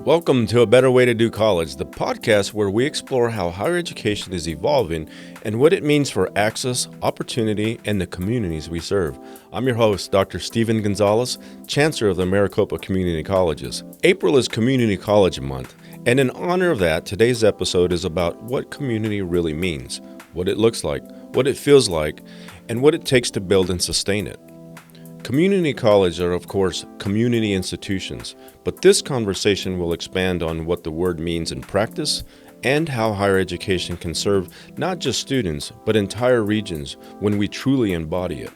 Welcome to A Better Way to Do College, the podcast where we explore how higher education is evolving and what it means for access, opportunity, and the communities we serve. I'm your host, Dr. Stephen Gonzales, Chancellor of the Maricopa Community Colleges. April is Community College Month, and in honor of that, today's episode is about what community really means, what it looks like, what it feels like, and what it takes to build and sustain it. Community colleges are, of course, community institutions, but this conversation will expand on what the word means in practice and how higher education can serve not just students, but entire regions when we truly embody it.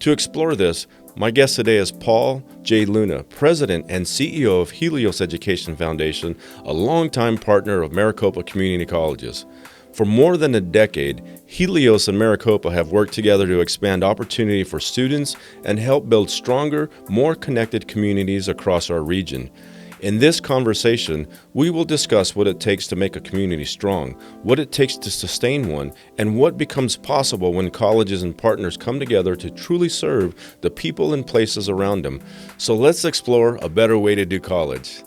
To explore this, my guest today is Paul J. Luna, President and CEO of Helios Education Foundation, a longtime partner of Maricopa Community Colleges. For more than a decade, Helios and Maricopa have worked together to expand opportunity for students and help build stronger, more connected communities across our region. In this conversation, we will discuss what it takes to make a community strong, what it takes to sustain one, and what becomes possible when colleges and partners come together to truly serve the people and places around them. So let's explore a better way to do college.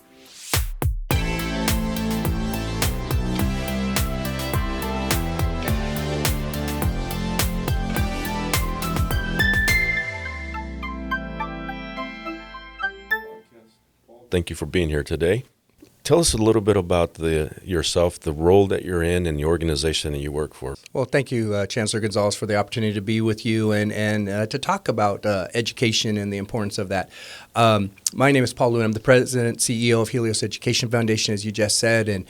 Thank you for being here today. Tell us a little bit about yourself, the role that you're in, and the organization that you work for. Well, thank you, Chancellor Gonzales, for the opportunity to be with you and to talk about education and the importance of that. My name is Paul Luna. I'm the President and CEO of Helios Education Foundation, as you just said. And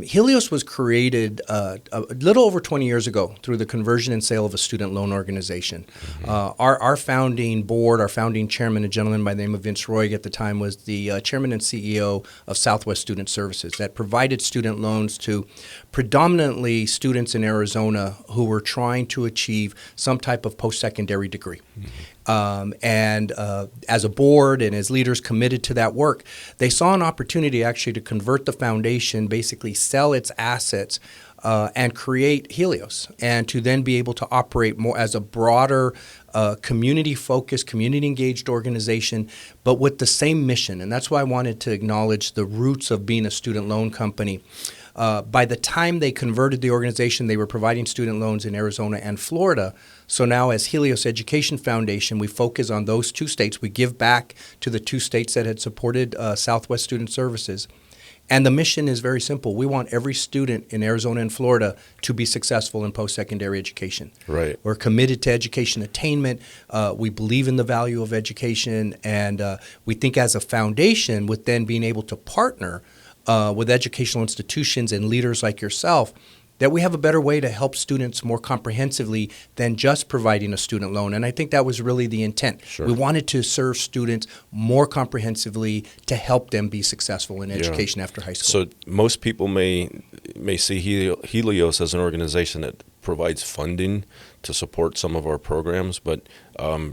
Helios was created a little over 20 years ago through the conversion and sale of a student loan organization. Mm-hmm. Our founding board, our founding chairman, a gentleman by the name of Vince Roy at the time, was the chairman and CEO of Southwest Student Services that provided student loans to predominantly students in Arizona who were trying to achieve some type of post-secondary degree. Mm-hmm. As a board and as leaders committed to that work, they saw an opportunity actually to convert the foundation, basically sell its assets and create Helios, and to then be able to operate more as a broader community-focused, community-engaged organization, but with the same mission. And that's why I wanted to acknowledge the roots of being a student loan company. By the time they converted the organization, they were providing student loans in Arizona and Florida. So now as Helios Education Foundation, we focus on those two states. We give back to the two states that had supported Southwest Student Services. And the mission is very simple. We want every student in Arizona and Florida to be successful in post-secondary education. Right. We're committed to education attainment. We believe in the value of education. And we think as a foundation, with then being able to partner with educational institutions and leaders like yourself, that we have a better way to help students more comprehensively than just providing a student loan. And I think that was really the intent. Sure. We wanted to serve students more comprehensively to help them be successful in education after high school. So most people may see Helios as an organization that provides funding to support some of our programs, but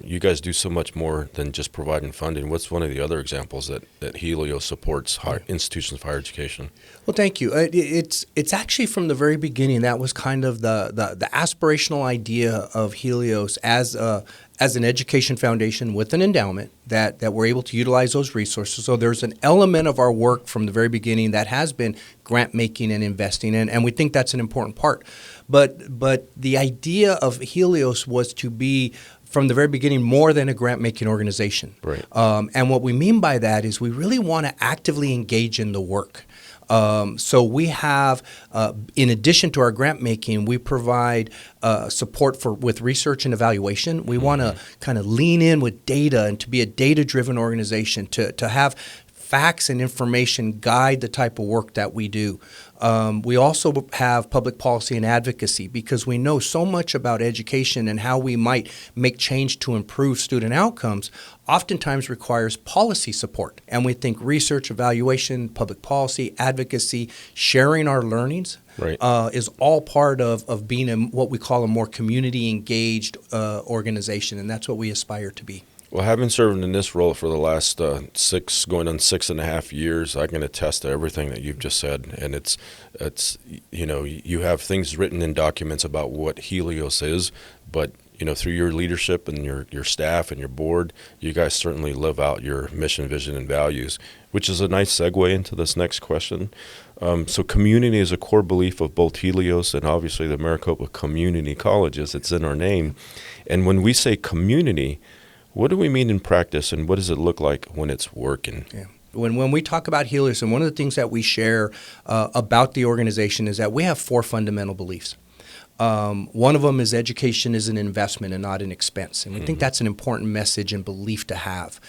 you guys do so much more than just providing funding. What's one of the other examples that Helios supports institutions of higher education? Well, thank you. It's actually from the very beginning that was kind of the aspirational idea of Helios as an education foundation with an endowment that we're able to utilize those resources. So there's an element of our work from the very beginning that has been grant making and investing, and we think that's an important part. But the idea of Helios was to be, from the very beginning, more than a grant-making organization. Right. And what we mean by that is we really want to actively engage in the work. So we have, in addition to our grant making, we provide support with research and evaluation. We want to kind of lean in with data and to be a data-driven organization, to have facts and information guide the type of work that we do. We also have public policy and advocacy because we know so much about education and how we might make change to improve student outcomes oftentimes requires policy support. And we think research, evaluation, public policy, advocacy, sharing our learnings is all part of being what we call a more community-engaged organization, and that's what we aspire to be. Well, having served in this role for the last 6.5 years, I can attest to everything that you've just said. And it's you have things written in documents about what Helios is, but through your leadership and your staff and your board, you guys certainly live out your mission, vision, and values, which is a nice segue into this next question. So community is a core belief of both Helios and obviously the Maricopa Community Colleges. It's in our name. And when we say community, what do we mean in practice, and what does it look like when it's working? Yeah. When we talk about Helios, and one of the things that we share about the organization is that we have 4 fundamental beliefs. One of them is education is an investment and not an expense. And we think that's an important message and belief to have.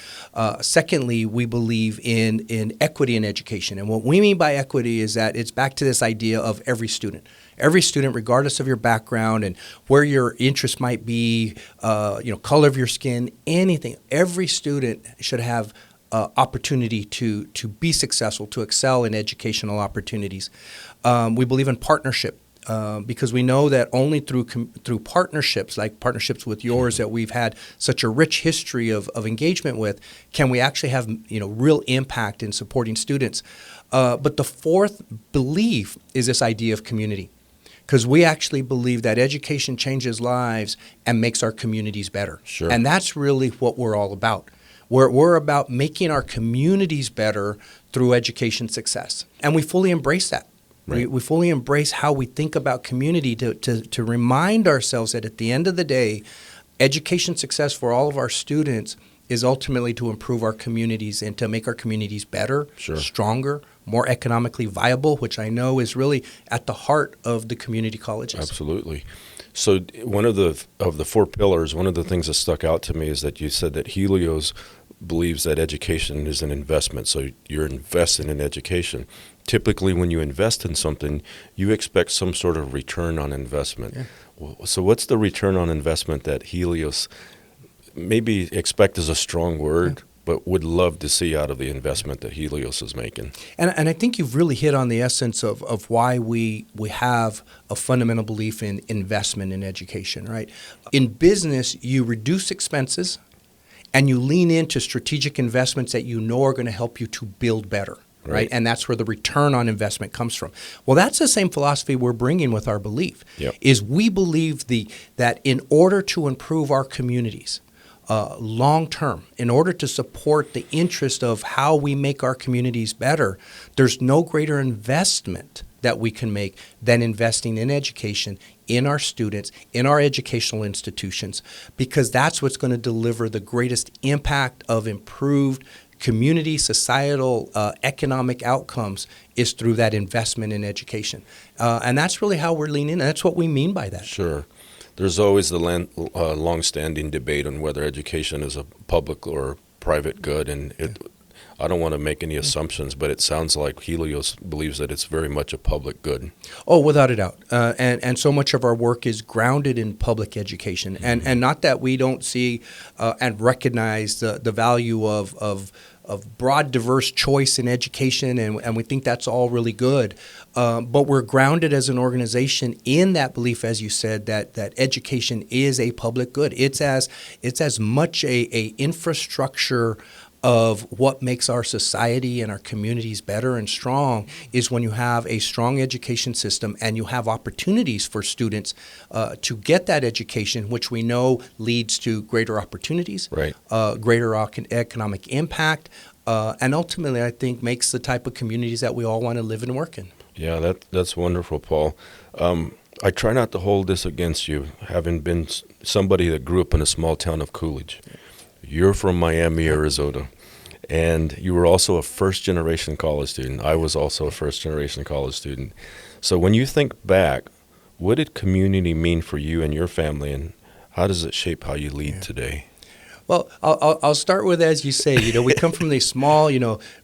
Secondly, we believe in equity in education. And what we mean by equity is that it's back to this idea of every student. Every student, regardless of your background and where your interest might be, color of your skin, anything, every student should have opportunity to be successful, to excel in educational opportunities. We believe in partnership. Because we know that only through partnerships, like partnerships with yours that we've had such a rich history of engagement with, can we actually have real impact in supporting students. But the 4th belief is this idea of community, because we actually believe that education changes lives and makes our communities better. Sure. And that's really what we're all about. We're about making our communities better through education success, and we fully embrace that. Right. We fully embrace how we think about community to remind ourselves that at the end of the day, education success for all of our students is ultimately to improve our communities and to make our communities better, Sure. stronger, more economically viable, which I know is really at the heart of the community colleges. Absolutely. So one of the 4 pillars, one of the things that stuck out to me is that you said that Helios believes that education is an investment. So you're investing in education. Typically, when you invest in something, you expect some sort of return on investment. Yeah. So what's the return on investment that Helios, maybe expect is a strong word, but would love to see out of the investment that Helios is making? And I think you've really hit on the essence of why we have a fundamental belief in investment in education, right? In business, you reduce expenses and you lean into strategic investments that you know are going to help you to build better. Right. And that's where the return on investment comes from. Well, that's the same philosophy we're bringing with our belief. Yep. Is we believe that in order to improve our communities long term, in order to support the interest of how we make our communities better, there's no greater investment that we can make than investing in education, in our students, in our educational institutions, because that's what's going to deliver the greatest impact of improved community, societal, economic outcomes is through that investment in education. And that's really how we're leaning in. That's what we mean by that. Sure. There's always the long-standing debate on whether education is a public or private good, and I don't want to make any assumptions, but it sounds like Helios believes that it's very much a public good. Oh, without a doubt. And so much of our work is grounded in public education. And not that we don't see and recognize the value of broad, diverse choice in education, and we think that's all really good. But we're grounded as an organization in that belief, as you said, that education is a public good. It's as much a infrastructure of what makes our society and our communities better and strong is when you have a strong education system and you have opportunities for students to get that education, which we know leads to greater opportunities, right. Greater economic impact, and ultimately, I think, makes the type of communities that we all want to live and work in. Yeah, that's wonderful, Paul. I try not to hold this against you, having been somebody that grew up in a small town of Coolidge. You're from Miami, Arizona. And you were also a first-generation college student. I was also a first-generation college student. So when you think back, what did community mean for you and your family, and how does it shape how you lead today? Well, I'll start with, as you say, we come from these small,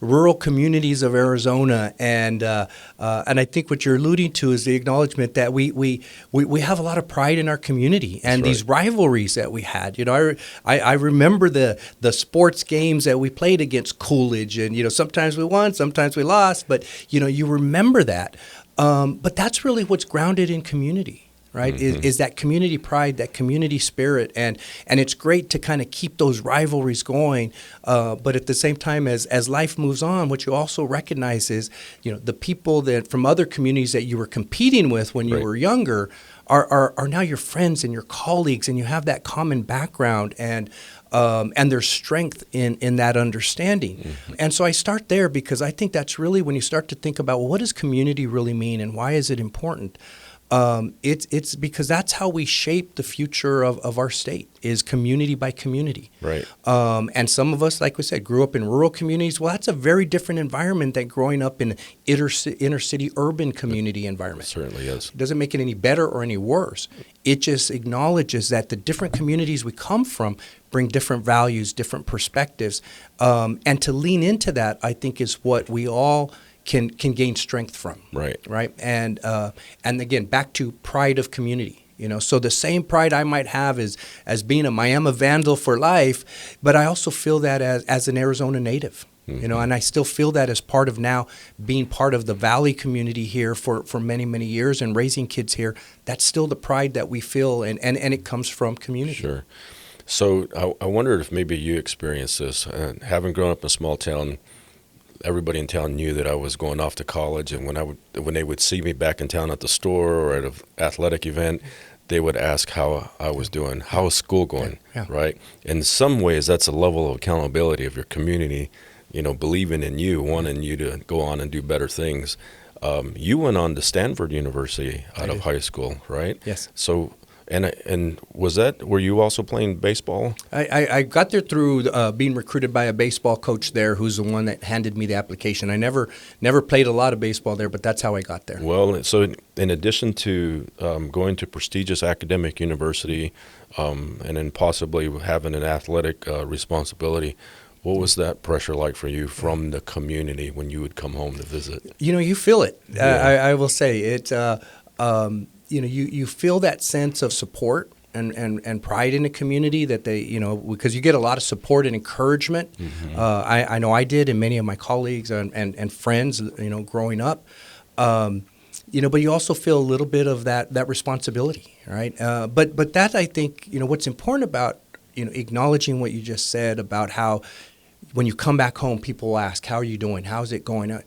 rural communities of Arizona, and I think what you're alluding to is the acknowledgement that we have a lot of pride in our community and these rivalries that we had. I remember the sports games that we played against Coolidge, and sometimes we won, sometimes we lost, but you remember that. But that's really what's grounded in community. Right, is that community pride, that community spirit, and it's great to kind of keep those rivalries going. But at the same time, as life moves on, what you also recognize is, the people that from other communities that you were competing with when you were younger are now your friends and your colleagues, and you have that common background, and there's strength in that understanding. Mm-hmm. And so I start there because I think that's really when you start to think about, well, what does community really mean and why is it important? It's because that's how we shape the future of our state, is community by community. Right. And some of us, like we said, grew up in rural communities. Well, that's a very different environment than growing up in inner city urban community environment. It certainly is. It doesn't make it any better or any worse. It just acknowledges that the different communities we come from bring different values, different perspectives. And to lean into that, I think, is what we all can gain strength from. Right. And again, back to pride of community. So the same pride I might have as being a Miami Vandal for life, but I also feel that as an Arizona native. Mm-hmm. And I still feel that as part of now being part of the Valley community here for many, many years and raising kids here. That's still the pride that we feel, and it comes from community. Sure. So I wondered if maybe you experienced this. Having grown up in a small town, everybody in town knew that I was going off to college, and when they would see me back in town at the store or at an athletic event, they would ask how I was doing, how is school going, yeah. Right? In some ways, that's a level of accountability of your community, believing in you, wanting you to go on and do better things. You went on to Stanford University out of high school, right? Yes. So. And were you also playing baseball? I got there through being recruited by a baseball coach there, who's the one that handed me the application. I never played a lot of baseball there, but that's how I got there. Well, so in addition to going to prestigious academic university and then possibly having an athletic responsibility, what was that pressure like for you from the community when you would come home to visit? You feel it. Yeah. I will say it. You feel that sense of support and pride in the community that they, because you get a lot of support and encouragement. Mm-hmm. I know I did, and many of my colleagues and friends, growing up. But you also feel a little bit of that responsibility, right? But that, I think, what's important about, acknowledging what you just said about how when you come back home, people ask, how are you doing? How's it going?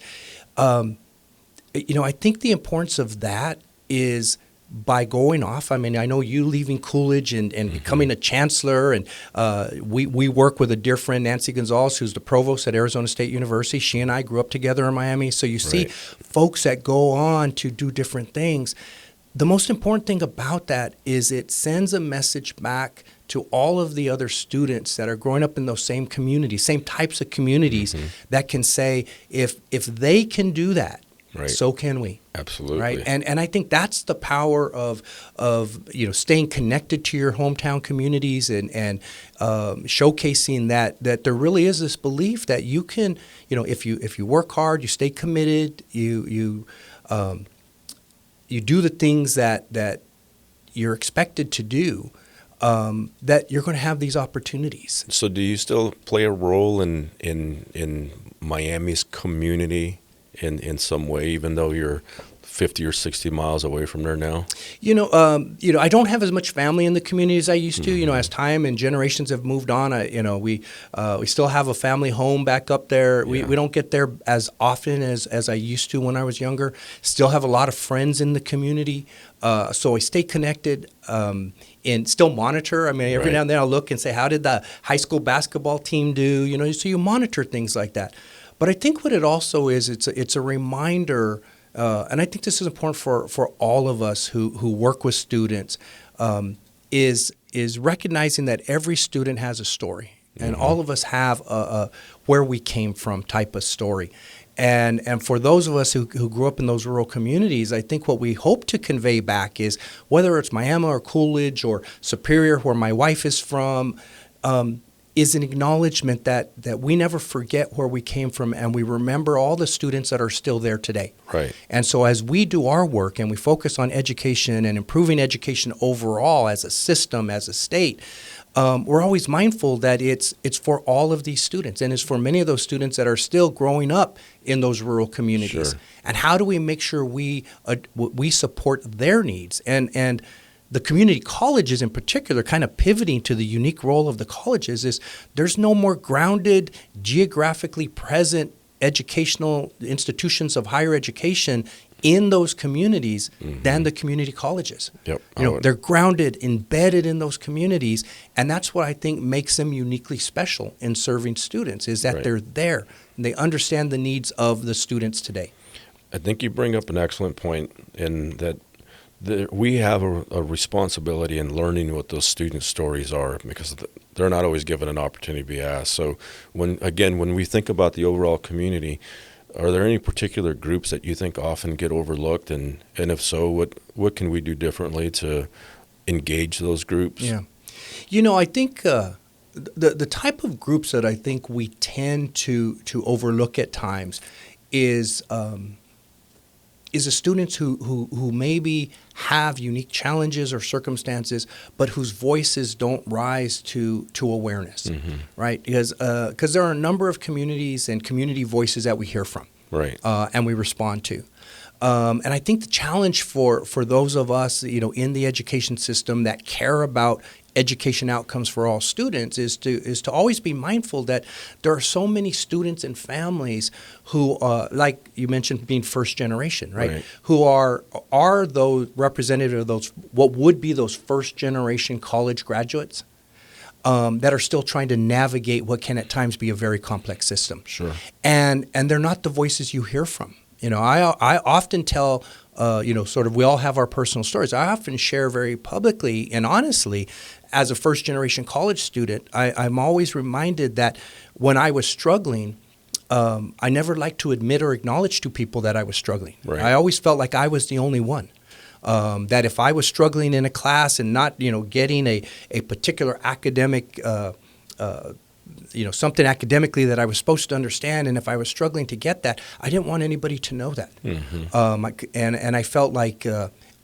I think the importance of that is by going off. I mean, I know you leaving Coolidge and mm-hmm. becoming a chancellor, and we work with a dear friend, Nancy Gonzales, who's the provost at Arizona State University. She and I grew up together in Miami. So you see folks that go on to do different things. The most important thing about that is it sends a message back to all of the other students that are growing up in those same communities, same types of communities, mm-hmm. that can say, if they can do that, so can we. Absolutely. Right. And I think that's the power of staying connected to your hometown communities and showcasing that there really is this belief that you can, if you work hard, you stay committed, you do the things that you're expected to do, that you're going to have these opportunities. So do you still play a role in Miami's community in some way, even though you're 50 or 60 miles away from there now? I don't have as much family in the community as I used to. Mm-hmm. As time and generations have moved on, we still have a family home back up there. We don't get there as often as I used to when I was younger. Still have a lot of friends in the community, so I stay connected and still monitor. I mean, every now and then I'll look and say, how did the high school basketball team do? So you monitor things like that. But I think what it also is, it's a reminder, and I think this is important for all of us who work with students, is recognizing that every student has a story, and mm-hmm. all of us have a where we came from type of story. And for those of us who grew up in those rural communities, I think what we hope to convey back is, whether it's Miami or Coolidge or Superior, where my wife is from, is an acknowledgement that we never forget where we came from, and we remember all the students that are still there today. Right. And so as we do our work and we focus on education and improving education overall as a system, as a state, we're always mindful that it's for all of these students, and it's for many of those students that are still growing up in those rural communities. Sure. And how do we make sure we support their needs? And the community colleges in particular, kind of pivoting to the unique role of the colleges, is there's no more grounded, geographically present educational institutions of higher education in those communities than the community colleges. Yep. They're grounded, embedded in those communities, and that's what I think makes them uniquely special in serving students, is that they're there and they understand the needs of the students today. I think you bring up an excellent point in that we have a responsibility in learning what those student stories are, because they're not always given an opportunity to be asked. So when we think about the overall community, are there any particular groups that you think often get overlooked? And if so, what can we do differently to engage those groups? Yeah. I think the type of groups that I think we tend to overlook at times is the students who maybe have unique challenges or circumstances, but whose voices don't rise to awareness, right? Because there are a number of communities and community voices that we hear from, right, and we respond to. And I think the challenge for those of us, in the education system that care about education outcomes for all students is to always be mindful that there are so many students and families who, like you mentioned, being first generation, right? Who are those representative of those, what would be those first generation college graduates that are still trying to navigate what can at times be a very complex system. Sure. And they're not the voices you hear from. I often tell, sort of, we all have our personal stories. I often share very publicly and honestly, as a first-generation college student, I'm always reminded that when I was struggling, I never liked to admit or acknowledge to people that I was struggling. Right. I always felt like I was the only one. That if I was struggling in a class and not, getting a particular academic something academically that I was supposed to understand, and if I was struggling to get that, I didn't want anybody to know that. And I felt like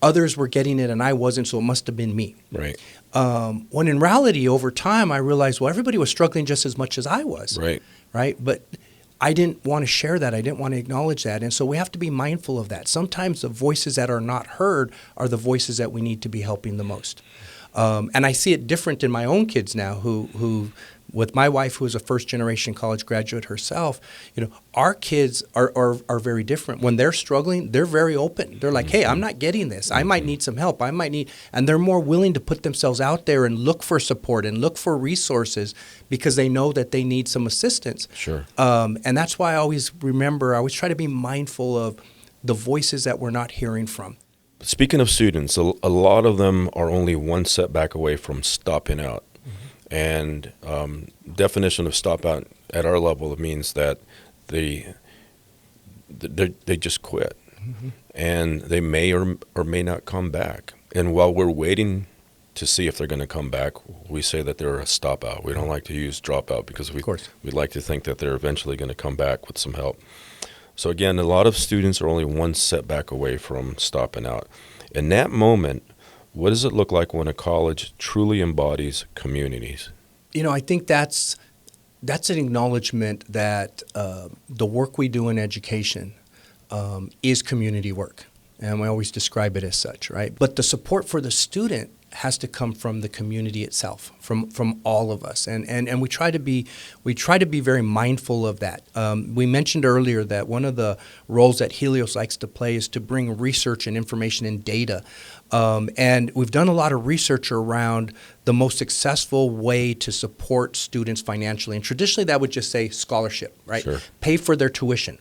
others were getting it and I wasn't, so it must have been me. Right. When in reality, over time, I realized, well, everybody was struggling just as much as I was. Right. Right. But I didn't want to share that. I didn't want to acknowledge that. And so we have to be mindful of that. Sometimes the voices that are not heard are the voices that we need to be helping the most. And I see it different in my own kids now who with my wife, who is a first-generation college graduate herself, our kids are very different. When they're struggling, they're very open. They're like, hey, I'm not getting this. I might need some help. And they're more willing to put themselves out there and look for support and look for resources because they know that they need some assistance. Sure. And that's why I always try to be mindful of the voices that we're not hearing from. Speaking of students, a lot of them are only one setback away from stopping out. And definition of stop out at our level, it means that they just quit, and they may or may not come back. And while we're waiting to see if they're going to come back, we say that they're a stop out. We don't like to use drop out because we like to think that they're eventually going to come back with some help. So again, a lot of students are only one setback away from stopping out. In that moment, what does it look like when a college truly embodies communities? I think that's an acknowledgement that the work we do in education is community work. And we always describe it as such, right? But the support for the student has to come from the community itself, from all of us, and we try to be very mindful of that. We mentioned earlier that one of the roles that Helios likes to play is to bring research and information and data, and we've done a lot of research around the most successful way to support students financially, and traditionally that would just say scholarship, right? Sure. Pay for their tuition.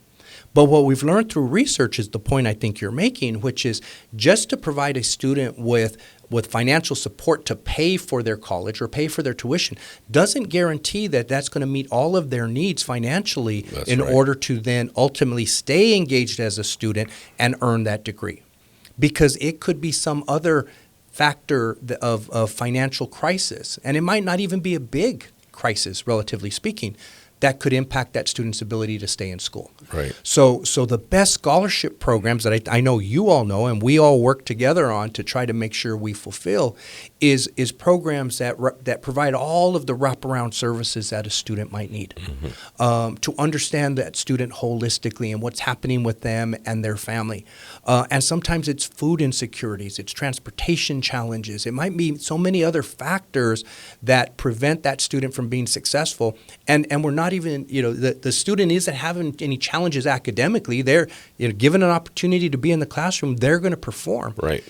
But what we've learned through research is the point I think you're making, which is just to provide a student with financial support to pay for their college or pay for their tuition doesn't guarantee that that's going to meet all of their needs financially in order to then ultimately stay engaged as a student and earn that degree. Because it could be some other factor of financial crisis, and it might not even be a big crisis, relatively speaking, that could impact that student's ability to stay in school. Right. So the best scholarship programs that I know you all know and we all work together on to try to make sure we fulfill is programs that provide all of the wraparound services that a student might need, to understand that student holistically and what's happening with them and their family. And sometimes it's food insecurities, it's transportation challenges, it might be so many other factors that prevent that student from being successful. And we're not even, the student isn't having any challenges academically. They're given an opportunity to be in the classroom, they're going to perform. Right.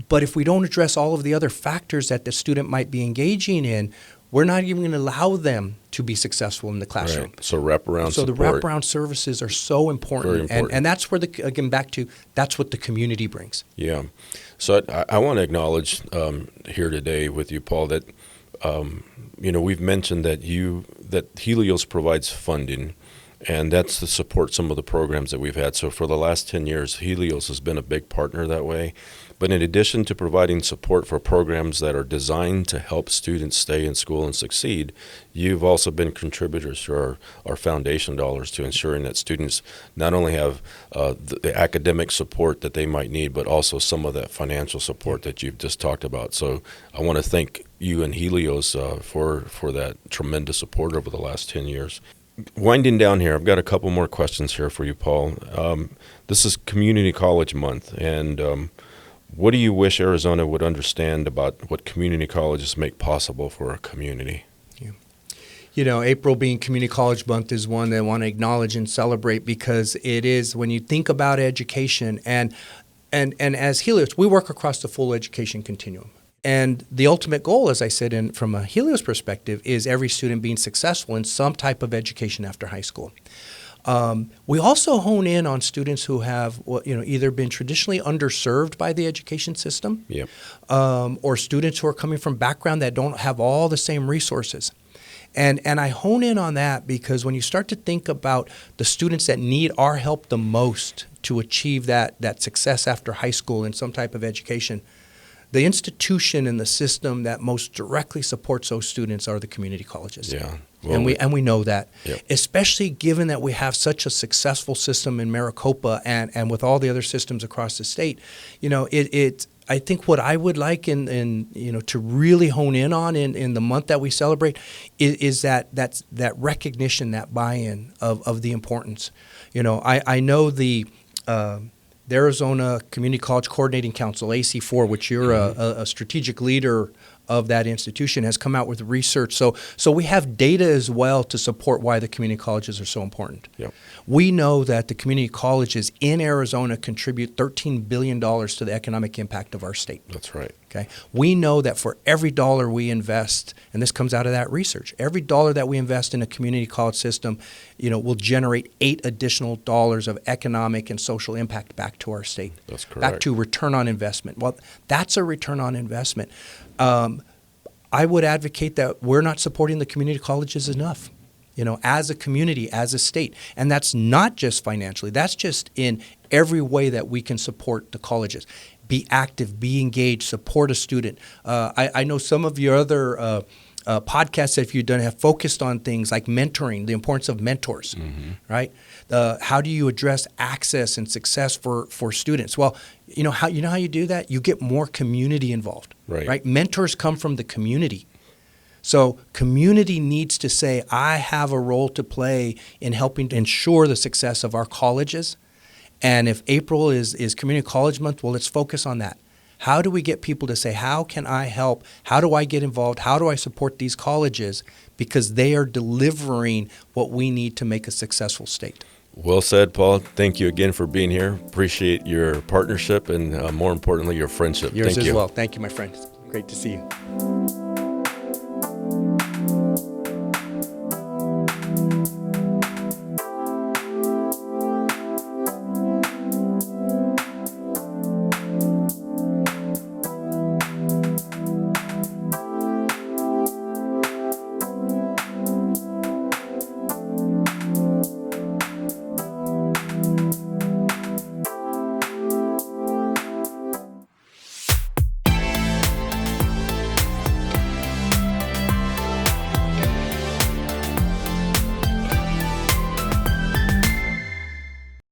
But if we don't address all of the other factors that the student might be engaging in, we're not even going to allow them to be successful in the classroom. Right. So wraparound So support. the wraparound services are so important. Very important. And that's where, again, back to, that's what the community brings. Yeah. So I want to acknowledge here today with you, Paul, that, we've mentioned that Helios provides funding, and that's to support some of the programs that we've had. So for the last 10 years, Helios has been a big partner that way. But in addition to providing support for programs that are designed to help students stay in school and succeed, you've also been contributors to our foundation dollars to ensuring that students not only have the academic support that they might need, but also some of that financial support that you've just talked about. So I want to thank you and Helios for that tremendous support over the last 10 years. Winding down here, I've got a couple more questions here for you, Paul. This is Community College Month, and what do you wish Arizona would understand about what community colleges make possible for our community? April being Community College Month is one that I want to acknowledge and celebrate, because it is, when you think about education, and as Helios, we work across the full education continuum. And the ultimate goal, as I said, from a Helios perspective, is every student being successful in some type of education after high school. We also hone in on students who have, either been traditionally underserved by the education system, Yep. Or students who are coming from background that don't have all the same resources. And I hone in on that because when you start to think about the students that need our help the most to achieve that success after high school in some type of education, the institution and the system that most directly supports those students are the community colleges. Yeah. Well, and we know that, Yep. especially given that we have such a successful system in Maricopa and with all the other systems across the state. I think what I would like to really hone in on in the month that we celebrate is that recognition, that buy-in of the importance. I know the Arizona Community College Coordinating Council, AC4, which you're a strategic leader of that institution, has come out with research. So we have data as well to support why the community colleges are so important. Yep. We know that the community colleges in Arizona contribute $13 billion to the economic impact of our state. That's right. Okay. We know that for every dollar we invest, and this comes out of that research, every dollar that we invest in a community college system, will generate $8 additional of economic and social impact back to our state. That's correct. Back to return on investment. Well, that's a return on investment. I would advocate that we're not supporting the community colleges enough, as a community, as a state. And that's not just financially. That's just in every way that we can support the colleges. Be active, be engaged, support a student. I know some of your other podcasts that you've done have focused on things like mentoring, the importance of mentors, right? How do you address access and success for students? Well, how you do that? You get more community involved, right? Mentors come from the community. So community needs to say, I have a role to play in helping to ensure the success of our colleges. And if April is Community College Month, well, let's focus on that. How do we get people to say, how can I help? How do I get involved? How do I support these colleges? Because they are delivering what we need to make a successful state. Well said, Paul. Thank you again for being here. Appreciate your partnership and, more importantly, your friendship. Yours Thank as you. well. Thank you, my friend. Great to see you.